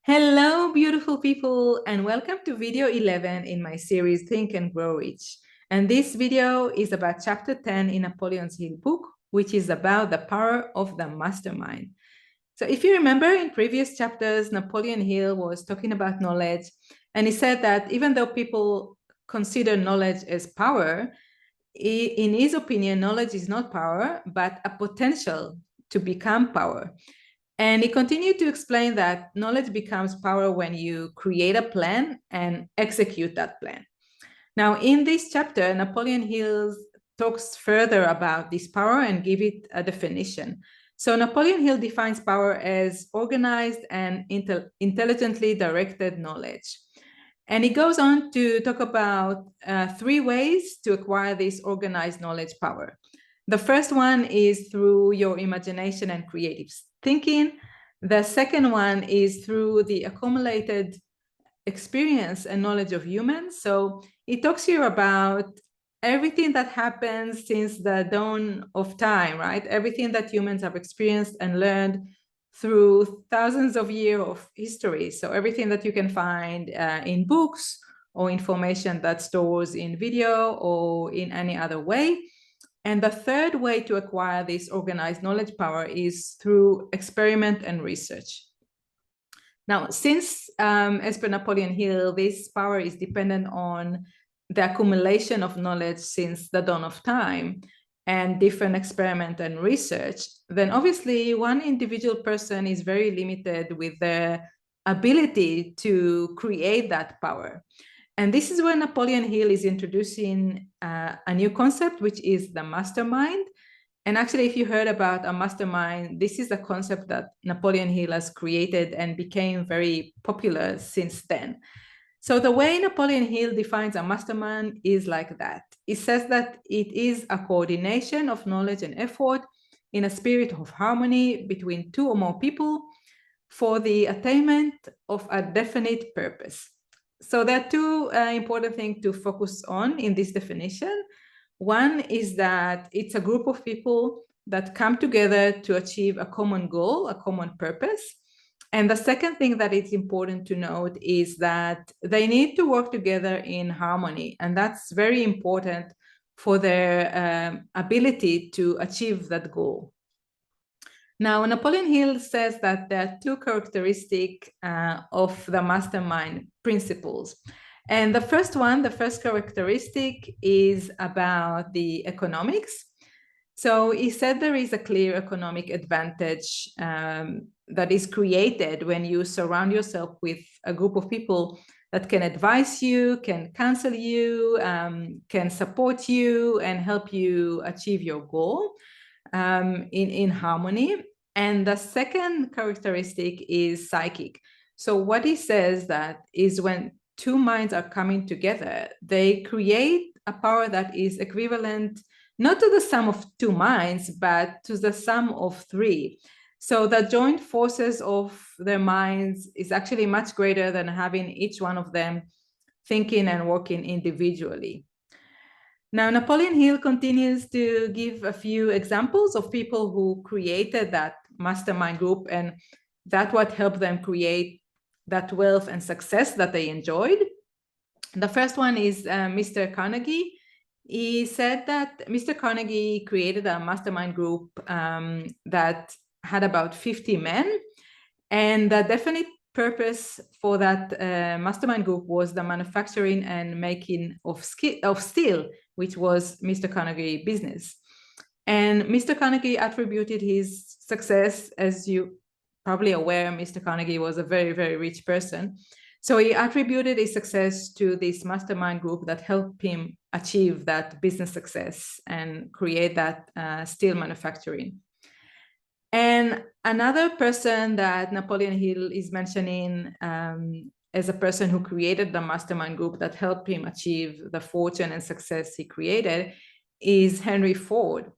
Hello, beautiful people, and welcome to video 11 in my series Think and Grow Rich. And this video is about chapter 10 in Napoleon Hill book, which is about the power of the mastermind. So if you remember in previous chapters, Napoleon Hill was talking about knowledge, and he said that even though people consider knowledge as power, in his opinion, knowledge is not power, but a potential to become power. And he continued to explain that knowledge becomes power when you create a plan and execute that plan. Now, in this chapter, Napoleon Hill talks further about this power and give it a definition. So Napoleon Hill defines power as organized and intelligently directed knowledge. And he goes on to talk about 3 ways to acquire this organized knowledge power. The first one is through your imagination and creative thinking. The second one is through the accumulated experience and knowledge of humans. So it talks here about everything that happens since the dawn of time, right? Everything that humans have experienced and learned through thousands of years of history. So everything that you can find in books or information that stores in video or in any other way. And the third way to acquire this organized knowledge power is through experiment and research. Now, since, as per Napoleon Hill, this power is dependent on the accumulation of knowledge since the dawn of time and different experiment and research, then obviously one individual person is very limited with their ability to create that power. And this is where Napoleon Hill is introducing a new concept, which is the mastermind. And actually, if you heard about a mastermind, this is a concept that Napoleon Hill has created and became very popular since then. So the way Napoleon Hill defines a mastermind is like that. It says that it is a coordination of knowledge and effort in a spirit of harmony between 2 or more people for the attainment of a definite purpose. So there are 2 important things to focus on in this definition. One is that it's a group of people that come together to achieve a common goal, a common purpose. And the second thing that it's important to note is that they need to work together in harmony. And that's very important for their ability to achieve that goal. Now, Napoleon Hill says that there are 2 characteristics of the mastermind principles. And the first characteristic is about the economics. So he said there is a clear economic advantage that is created when you surround yourself with a group of people that can advise you, can counsel you, can support you, and help you achieve your goal in harmony. And the second characteristic is psychic. So what he says that is when 2 minds are coming together, they create a power that is equivalent not to the sum of 2 minds, but to the sum of 3. So the joint forces of their minds is actually much greater than having each one of them thinking and working individually. Now, Napoleon Hill continues to give a few examples of people who created that mastermind group, and that what helped them create that wealth and success that they enjoyed. The first one is Mr. Carnegie. He said that Mr. Carnegie created a mastermind group that had about 50 men, and the definite purpose for that mastermind group was the manufacturing and making of steel, which was Mr. Carnegie's business. And Mr. Carnegie attributed his success, as you probably aware, Mr. Carnegie was a very, very rich person. So he attributed his success to this mastermind group that helped him achieve that business success and create that steel manufacturing. And another person that Napoleon Hill is mentioning as a person who created the mastermind group that helped him achieve the fortune and success he created is Henry Ford.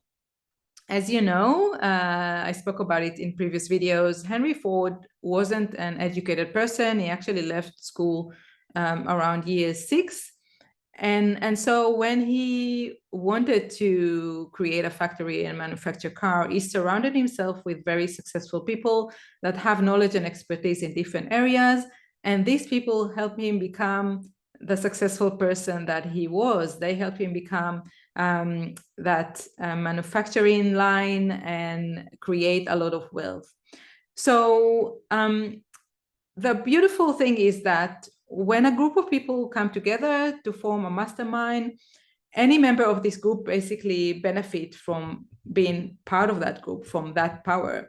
As you know, I spoke about it in previous videos, Henry Ford wasn't an educated person. He actually left school around year 6. And so when he wanted to create a factory and manufacture car, he surrounded himself with very successful people that have knowledge and expertise in different areas. And these people helped him become the successful person that he was. They helped him become that manufacturing line and create a lot of wealth. So the beautiful thing is that when a group of people come together to form a mastermind, any member of this group basically benefit from being part of that group, from that power.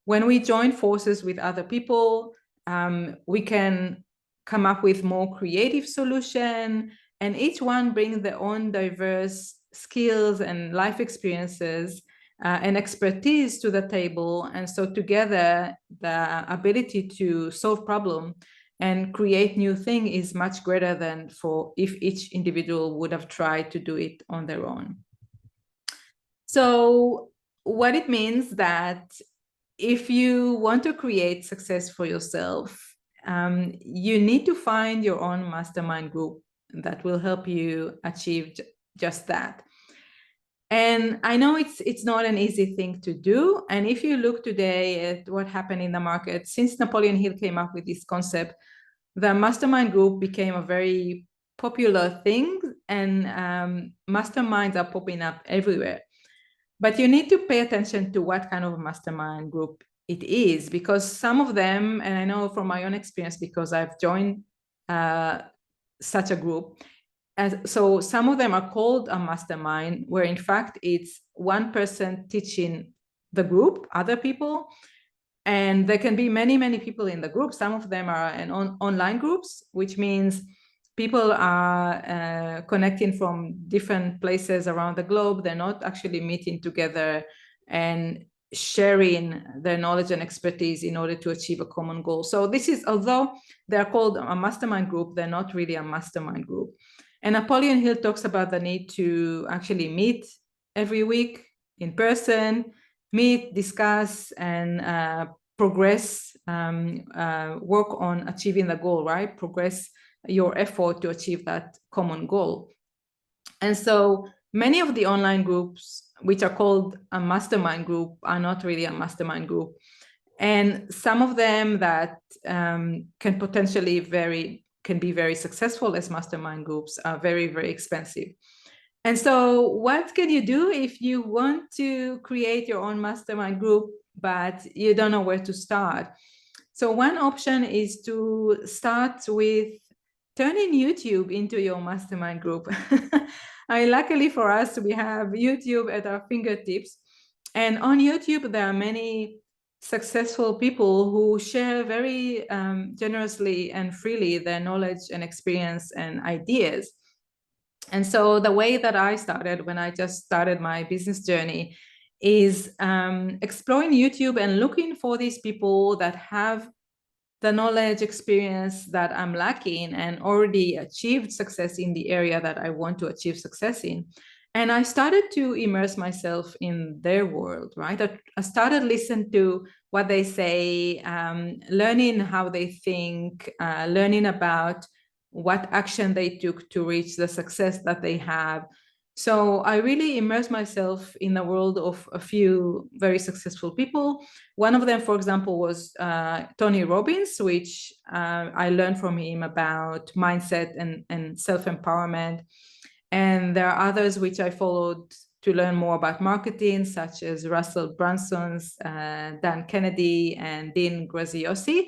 When we join forces with other people, we can come up with more creative solution, and each one brings their own diverse skills and life experiences and expertise to the table. And so together, the ability to solve problem and create new thing is much greater than for if each individual would have tried to do it on their own. So what it means that if you want to create success for yourself, you need to find your own mastermind group that will help you achieve just that. And I know it's not an easy thing to do. And if you look today at what happened in the market, since Napoleon Hill came up with this concept, the mastermind group became a very popular thing, and masterminds are popping up everywhere. But you need to pay attention to what kind of mastermind group it is, because some of them, and I know from my own experience because I've joined such a group, so some of them are called a mastermind, where in fact it's one person teaching the group, other people, and there can be many, many people in the group. Some of them are online groups, which means people are connecting from different places around the globe. They're not actually meeting together and sharing their knowledge and expertise in order to achieve a common goal. So this is, although they're called a mastermind group, they're not really a mastermind group. And Napoleon Hill talks about the need to actually meet every week in person, meet, discuss, and progress, work on achieving the goal, right? Progress your effort to achieve that common goal. And so many of the online groups, which are called a mastermind group, are not really a mastermind group. And some of them that can potentially can be very successful as mastermind groups are very, very expensive. And so what can you do if you want to create your own mastermind group, but you don't know where to start? So one option is to start with turning YouTube into your mastermind group. Luckily for us, we have YouTube at our fingertips. And on YouTube, there are many successful people who share very generously and freely their knowledge and experience and ideas. And so the way that I started when I just started my business journey is exploring YouTube and looking for these people that have the knowledge, experience that I'm lacking and already achieved success in the area that I want to achieve success in. And I started to immerse myself in their world, right? I started listening to what they say, learning how they think, learning about what action they took to reach the success that they have. So I really immersed myself in the world of a few very successful people. One of them, for example, was Tony Robbins, which I learned from him about mindset and self-empowerment. And there are others which I followed to learn more about marketing, such as Russell Brunson's, Dan Kennedy, and Dean Graziosi.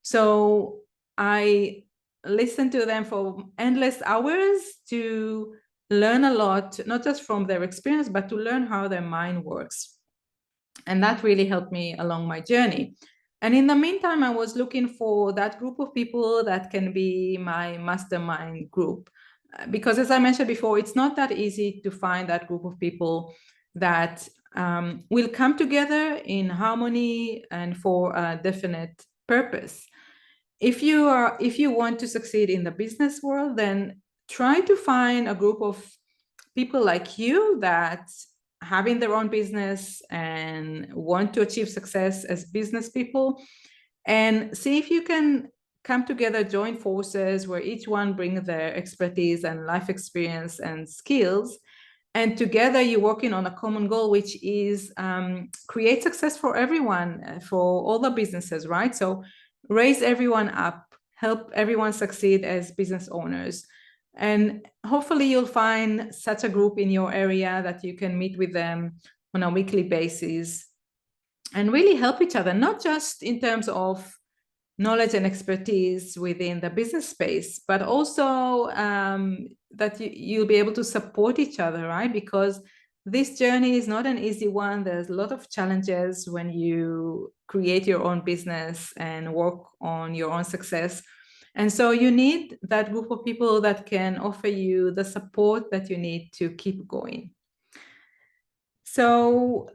So I listened to them for endless hours to learn a lot, not just from their experience, but to learn how their mind works. And that really helped me along my journey. And in the meantime, I was looking for that group of people that can be my mastermind group. Because as I mentioned before, it's not that easy to find that group of people that will come together in harmony and for a definite purpose. If you want to succeed in the business world, then try to find a group of people like you that having their own business and want to achieve success as business people, and see if you can come together, join forces, where each one brings their expertise and life experience and skills. And together you're working on a common goal, which is create success for everyone, for all the businesses, right? So raise everyone up, help everyone succeed as business owners. And hopefully you'll find such a group in your area that you can meet with them on a weekly basis and really help each other, not just in terms of knowledge and expertise within the business space, but also that you'll be able to support each other, right? Because this journey is not an easy one. There's a lot of challenges when you create your own business and work on your own success. And so you need that group of people that can offer you the support that you need to keep going. So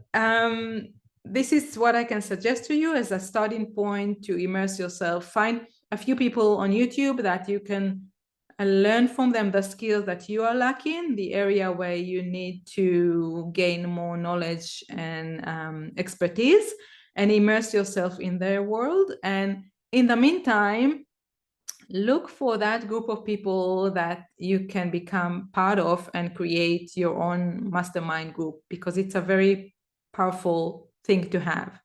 this is what I can suggest to you as a starting point to immerse yourself. Find a few people on YouTube that you can learn from them the skills that you are lacking, the area where you need to gain more knowledge and expertise, and immerse yourself in their world. And in the meantime, look for that group of people that you can become part of and create your own mastermind group, because it's a very powerful thing to have.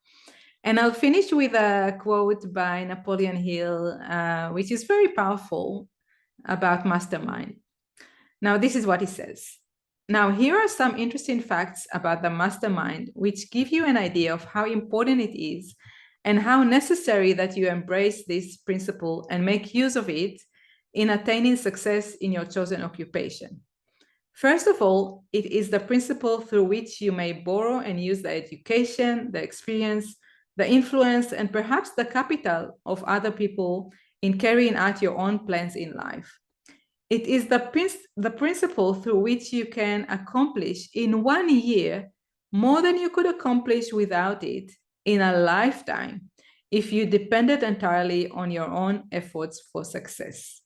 And I'll finish with a quote by Napoleon Hill, which is very powerful about mastermind. Now, this is what he says. Now, here are some interesting facts about the mastermind, which give you an idea of how important it is and how necessary that you embrace this principle and make use of it in attaining success in your chosen occupation. First of all, it is the principle through which you may borrow and use the education, the experience, the influence, and perhaps the capital of other people in carrying out your own plans in life. It is the principle through which you can accomplish in 1 year more than you could accomplish without it in a lifetime if you depended entirely on your own efforts for success.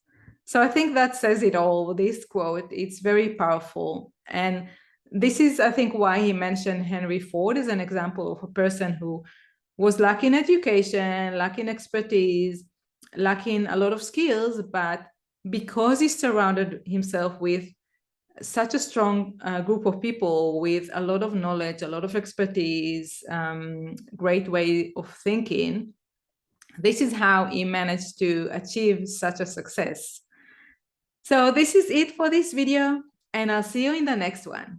So I think that says it all, this quote. It's very powerful. And this is, I think, why he mentioned Henry Ford as an example of a person who was lacking education, lacking expertise, lacking a lot of skills, but because he surrounded himself with such a strong group of people with a lot of knowledge, a lot of expertise, great way of thinking, this is how he managed to achieve such a success. So this is it for this video, and I'll see you in the next one.